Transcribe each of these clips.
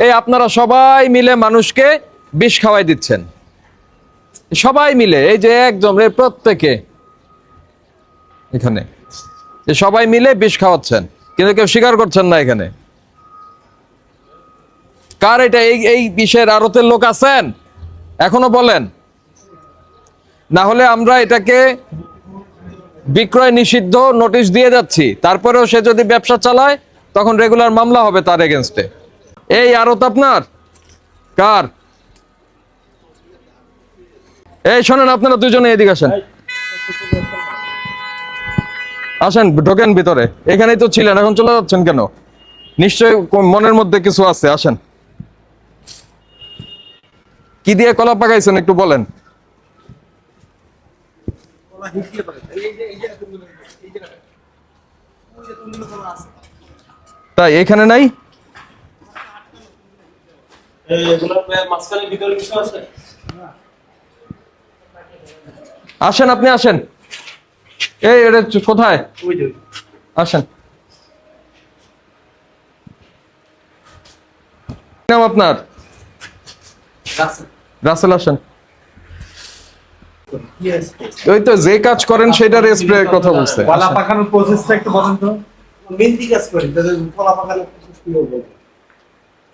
এই আপনারা সবাই মিলে মানুষকে বিষ খাওয়াই দিচ্ছেন, সবাই মিলে, এই যে একদম প্রত্যেকে এখানে সবাই মিলে বিষ খাওয়াচ্ছেন, কিন্তু কেউ স্বীকার করছেন না। এখানে কার এটা? এই বিষের আড়তের লোক আছেন? এখনো বলেন, না হলে আমরা এটাকে বিক্রয় নিষিদ্ধ নোটিশ দিয়ে যাচ্ছি। তারপরেও সে যদি ব্যবসা চালায় তখন রেগুলার মামলা হবে তার এগেনস্টে। এই আড়ত আপনার? কার? এই শোনেন, আপনারা দুজনে এদিকে আসেন, আসেন, ঢোকেন ভিতরে। এখানেই তো ছিলেন, এখন চলে যাচ্ছেন কেন? নিশ্চয় মনের মধ্যে কিছু আছে। আসেন। কি দিয়ে কলা পাকাইছেন একটু বলেন। তাই এখানে নাই? আসেন, আপনি আসেন। এই এটা কোথায়? আসেন। নাম আপনার? রাসেল। আসেন। ওই তো যে কাজ করেন সেটার স্প্রে কথা বলছে। কলা পাকানোর প্রসেসটা একটু বলেন তো। মেহেন্দি কাজ করি, তাদের কলা পাকানোর প্রসেস কি বলবো?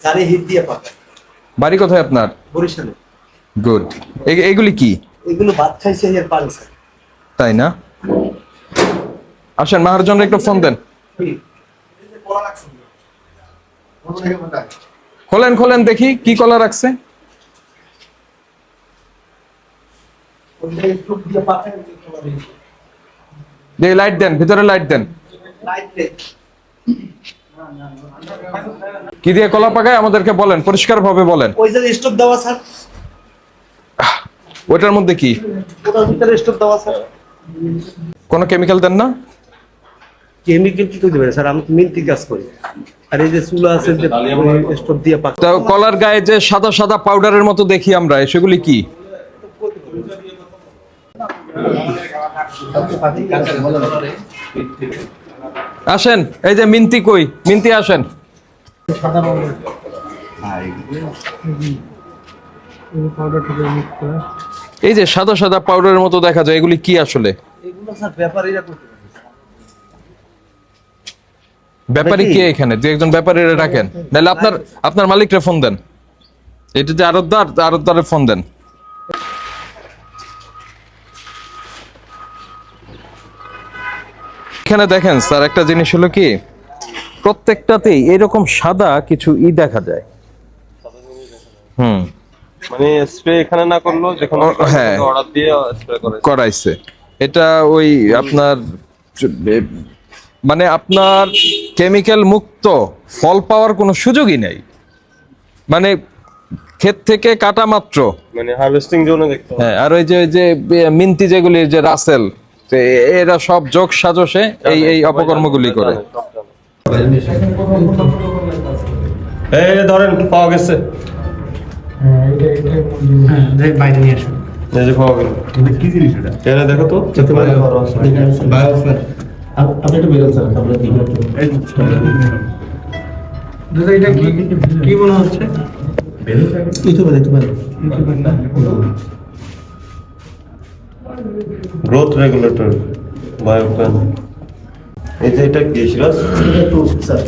গাড়ি হিট দিয়ে পাকায়। বাড়ি কোথায় আপনার? বরিশালে। গুড। এগুলি কি? এগুলো ভাত খাইছে এর পানি স্যার। তাই না? আসেন, মাহারজন একটু ফোন দেন। খোলেন খোলেন দেখি কি কলা রাখছে। লাইট দেন, ভিতরে লাইট দেন। কি দিয়ে কলা পাকায় আমাদেরকে বলেন, পরিষ্কার ভাবে বলেন। ওই যে স্টোভ দেওয়া স্যার। ওটার মধ্যে কি? ওটার ভিতরে স্টোভ দেওয়া স্যার। কোনো কেমিক্যাল দেন না? কেমিক্যাল কি করে দেবেন স্যার? আমি মেহেন্দি কাজ করি। আর এই যে চুলা আছে যে স্টোভ দিয়ে পাকা। কলার গায়ে যে সাদা সাদা পাউডারের মতো দেখি আমরা, সেগুলি কি? আসেন, এই যে মিন্তি কই? মিন্তি আসেন। এই যে সাদা সাদা পাউডারের মতো দেখা যায়, এগুলি কি আসলে? এগুলো স্যার ব্যাপারীরা করতে পারে। ব্যাপারী কে এখানে? যে একজন ব্যাপারীরা ডাকেন, নাহলে আপনার মালিকরে ফোন দেন। এটা যে আড়তদারের ফোন দেন। এখানে দেখেন স্যার, একটা জিনিস হলো কি, প্রত্যেকটাতেই এরকম সাদা কিছু দেখা যায়। মানে স্প্রে এখানে না করলো, যেখানে হ্যাঁ অর্ডার দিয়ে স্প্রে করাইছে। এটা ওই আপনার মানে আপনার কেমিক্যাল মুক্ত ফল পাওয়ার কোনো সুযোগই নেই। মানে ক্ষেত থেকে কাটা মাত্র, মানে হারভেস্টিং জোনে দেখতে হবে। হ্যাঁ। আর ওই যে মিন্তি যেগুলি, যে রাসেল, এরা সব যোগ সাজসে এই অপকর্মগুলি করে। এই ধরেন পাওয়া গেছে। বাইরে নিয়ে আসুন। এই যে পাওয়া গেল। কি জিনিস এটা? এখানে দেখো তো। বায়োফার। আপনি একটু বেরোন স্যার, আমরা কি করতে? দাদা এটা কি মনে হচ্ছে? ইউটিউবে দেখতে পারেন। গ্রোথ রেগুলেটর বায়োফ্যান। এই যে এটা কি সিরাজ? এটা টুথ স্যার।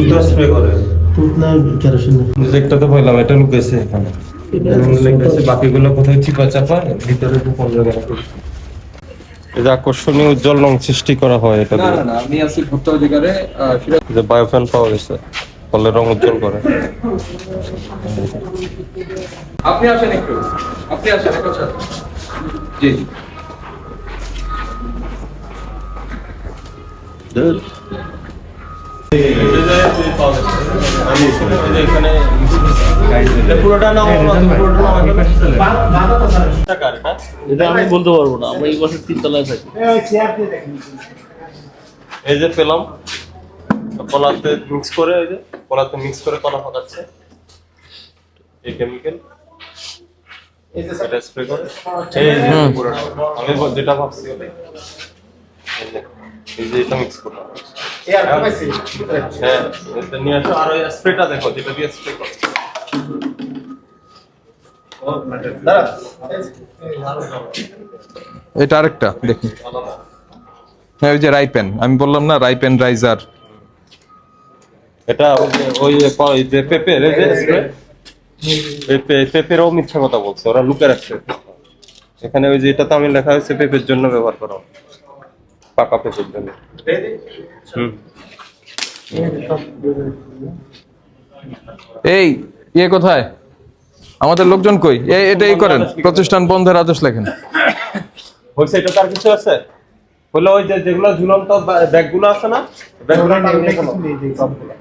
এটা স্প্রে করে। টুথ না কেরোসিন না। একটাতে পাইলাম, এটা লুকেছে এখানে। লেগেছে, বাকিগুলো কোথায় চিপা চাপা ভিতরে একটু কোন জায়গায়। এই যে আকর্ষণীয় উজ্জ্বল রং সৃষ্টি করা হয় এটা দিয়ে। না, আমি আছি ভুট্টা অধিকারে। যে বায়োফ্যান পাওয়া গেছে, ফলের রং উজ্জ্বল করে। আপনি আসেন একটু, আপনি আসেন একটু স্যার। জি এটা আমি বলতে পারবো না, আমরা এই বছর 3 তলায় থাকি। এই যে পেলাম, কলাতে মিক্স করে, এই যে কলাতে মিক্স করে কলা পাকাচ্ছে এই কেমিক্যাল। এটা স্প্রে করে এই যে পুরোটা। আমি যেটা ভাবছি এই যে এটা মিক্স করলাম। এয়ার পাইছি হ্যাঁ এটা নিয়ে আসো আর ওই স্প্রেটা দেখো যেটা দিয়ে স্প্রে করো দাঁড়া এটা আরেকটা দেখি। হ্যাঁ ওই যে রাইপেন, আমি বললাম না রাইপেন রাইজার। এটা ওই যে পেপের এই যে স্প্রে পেপেরও মিথ্যা কথা বলছে, ওরা লুকে রাখছে এখানে। ওই যে এটাতে আমি লেখা হয়েছে পেপের জন্য ব্যবহার করা, পাকা পেপের জন্য। এই ইয়ে কোথায়, আমাদের লোকজন কই? এটাই করেন, প্রতিষ্ঠান বন্ধের আদেশ লেখেন। হয়েছে এটা তার কিছু আছে বলে ওই যে যেগুলো ঝুলন্ত ব্যাগগুলো আছে না, ব্যাগগুলো টাঙিয়ে ফেলো সবগুলো।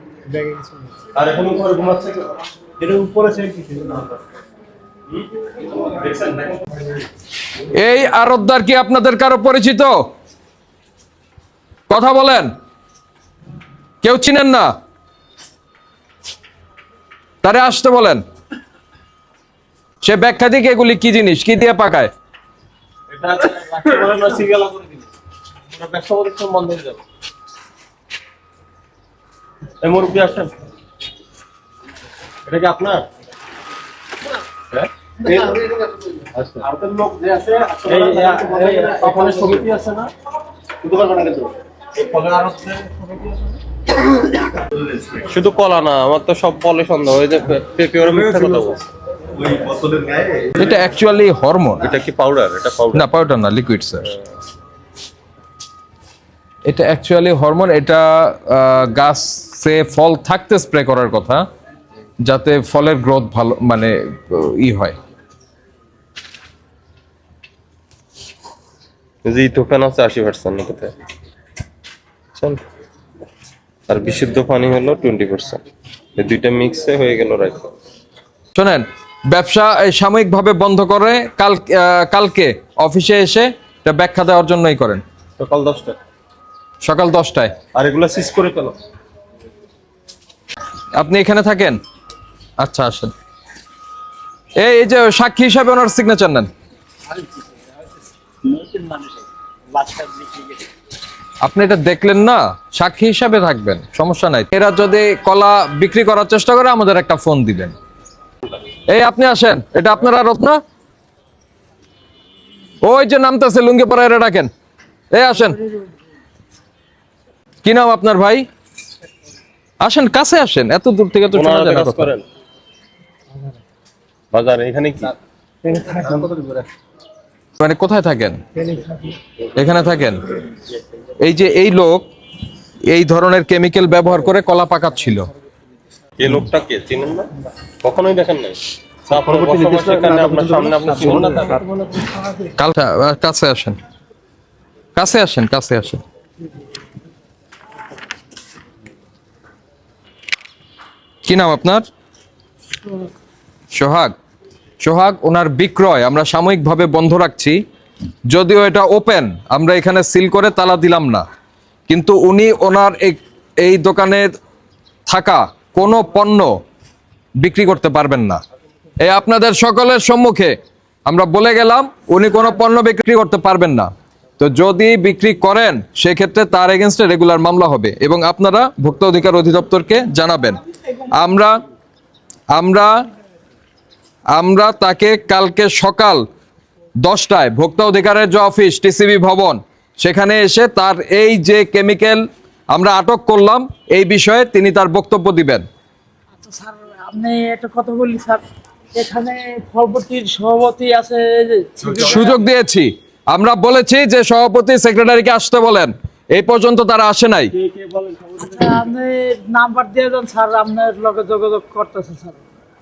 আর এখন উপরে ঘুমাচ্ছে কেউ? এর উপরে সে কিছু না দেখছেন না? এই আরতদার কি আপনাদের কারো পরিচিত? কথা বলেন, কেউ চিনেন না? তারে আসতে বলেন। সে ব্যাখ্যা দিকে এগুলি কি জিনিস, কি দিয়ে পাকায়? এটা রাখতে বলে না, সিরিয়াল করে দিন। পুরো ব্যবসা প্রতিষ্ঠান বন্ধ হয়ে যাবে। এই মুরব্বি আসেন, এটা কি আপনার? হ্যাঁ আচ্ছা, আপনার লোক যে আছে এই ওখানে সমিতি আছে না? দোকান বানাতে তো শুধু কলা না, আমার তো সব বলে সন্দেহ। ওই যে পেপে ওরা মিথ্যা কথা বলছে। ওই বোতলের গায়ে এটা অ্যাকচুয়ালি হরমোন। এটা কি পাউডার? এটা পাউডার না পাউডার না, লিকুইড স্যার। এটা অ্যাকচুয়ালি হরমোন। এটা গাছে ফল থাকতে স্প্রে করার কথা, যাতে ফলের গ্রোথ ভালো মানে হয়। যে ইথোফেন আছে 80% কোথায়, চল। আর বিশুদ্ধ পানি হলো 20%। এই দুইটা মিক্সে হয়ে গেল রাইট। শোনেন, ব্যবসা সাময়িকভাবে বন্ধ করে কালকে অফিসে এসে এটা ব্যাখ্যা দেওয়ার জন্যই করেন। সকাল 10টায়, সকাল 10টায়। আর এগুলো সিজ করে ফেলো। আপনি এখানে থাকেন? আচ্ছা আসেন। এই যে সাক্ষী হিসাবে ওনার সিগনেচার নেন। আপনি এটা দেখলেন না, সাক্ষী হিসাবে থাকবেন, সমস্যা নাই। এরা যদি কলা বিক্রি করার চেষ্টা করে আমাদের একটা ফোন দিবেন। এই আপনি আসেন, এটা আপনার আরত না? ওই যে নামতেছে লুঙ্গি পরে, এরা ডাকেন। এই আসেন। কি নাম আপনার ভাই? আসেন, কাছে আসেন, এত দূর থেকে তো শোনা যায় না কথা। করেন বাজার এখানে কি? মানে কোথায় থাকেন? এখানে থাকেন। এই যে এই লোক এই ধরনের কেমিক্যাল ব্যবহার করে কলা পাকাচ্ছিল। এই লোকটা কে চিনেন না? কখনোই দেখেন নাই? আপনার সামনে আপনি চিনেন না তাকে? কাছে আসেন, কাছে আসেন, কাছে আসেন। কি নাম আপনার? সোহাগ। সোহাগ, ওনার বিক্রয় আমরা সাময়িকভাবে বন্ধ রাখছি, যদিও এটা ওপেন, আমরা এখানে সিল করে তালা দিলাম না, কিন্তু উনি ওনার এই দোকানে থাকা কোনো পণ্য বিক্রি করতে পারবেন না। এই আপনাদের সকলের সম্মুখে আমরা বলে গেলাম, উনি কোনো পণ্য বিক্রি করতে পারবেন না। তো যদি বিক্রি করেন সেক্ষেত্রে তার এগেনস্টে রেগুলার মামলা হবে এবং আপনারা ভোক্তা অধিকার অধিদপ্তরকে জানাবেন। আমরা আমরা আমরা তাকে কালকে সকাল 10টায় ভোক্তা অধিকারের যে অফিস টিসিবি ভবন, সেখানে এসে তার এই যে কেমিক্যাল আমরা আটক করলাম এই বিষয়ে তিনি তার বক্তব্য দিবেন। আচ্ছা স্যার, আপনি একটা কথা বলি স্যার, এখানে ফলপতির সভাপতি আছে, সুযোগ দিয়েছি, আমরা বলেছি যে সভাপতি সেক্রেটারিকে আসতে বলেন, এই পর্যন্ত তারা আসে নাই। আচ্ছা আপনি নাম্বার দিয়ে দেন স্যার, আপনার লগে যোগাযোগ করতেছে স্যার।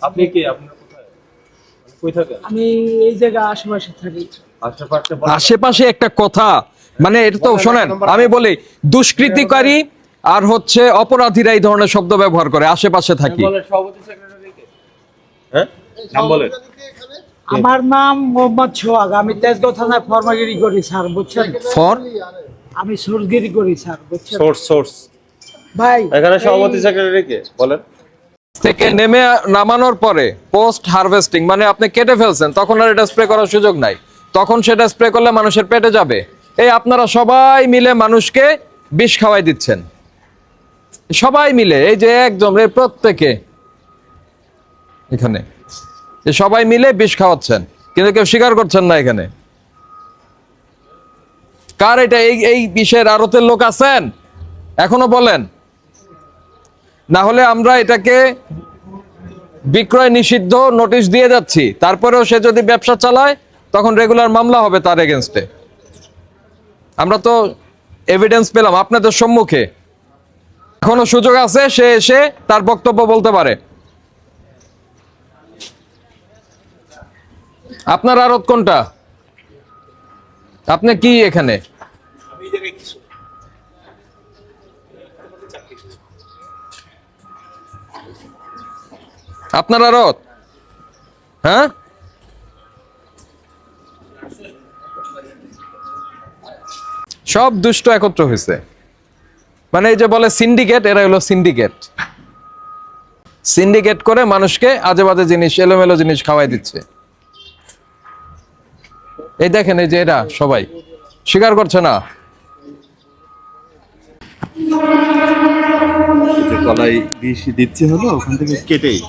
আপনি কে? আপনি কোথায়, কই থাকেন? আমি এই জায়গায় আশেপাশে থাকি। আশেপাশে একটা কথা, মানে এটা তো শোনেন, আমি বলি দুষ্কৃতিকারী আর হচ্ছে অপরাধীরা এই ধরনের শব্দ ব্যবহার করে, আশেপাশে থাকি। সভাপতি সেক্রেটারি কে? হ্যাঁ নাম বলেন। আমার নাম মোহাম্মদ সোহাগ, আমি তেজগাঁও থানায় ফর্মাগিরি করি স্যার, বুঝছেন? ফর আমি সোর্সগিরি করি স্যার, বুঝছেন সোর্স ভাই? এখানে সভাপতি সেক্রেটারি কে বলেন? থেকে নামানোর পরে পোস্ট হারভেস্টিং, মানে আপনি কেটে ফেলছেন, তখন আর এটা স্প্রে করার সুযোগ নাই। তখন সেটা স্প্রে করলে মানুষের পেটে যাবে। এই আপনারা সবাই মিলে মানুষকে বিষ খাওয়াই দিচ্ছেন। সবাই মিলে এই যে একদম প্রত্যেকে এখানে সবাই মিলে বিষ খাওয়াচ্ছেন, কিন্তু কেউ স্বীকার করছেন না। এখানে কার এটা? এই বিষের আড়তের লোক আছেন? এখনো বলেন, না হলে আমরা এটাকে বিক্রয় নিষিদ্ধ নোটিশ দিয়ে যাচ্ছি। তারপরেও সে যদি ব্যবসা চালায় তখন রেগুলার মামলা হবে তার এগেনস্টে। আমরা তো এভিডেন্স পেলাম আপনাদের সম্মুখে। এখনো সুযোগ আছে সে এসে তার বক্তব্য বলতে পারে। আপনার আড়ত কোনটা? আপনি কি এখানে? আপনার আড়ত? হ্যাঁ, সব দুষ্ট একত্র হয়েছে। মানে এই যে বলে সিন্ডিকেট, এরা হলো সিন্ডিকেট। সিন্ডিকেট করে মানুষকে আজে বাজে জিনিস, এলোমেলো জিনিস খাওয়াই দিচ্ছে। এই দেখেন, এই যে এরা সবাই স্বীকার করছে না। যে গলায় বিষ দিচ্ছে হলো ওখান থেকে কেটেই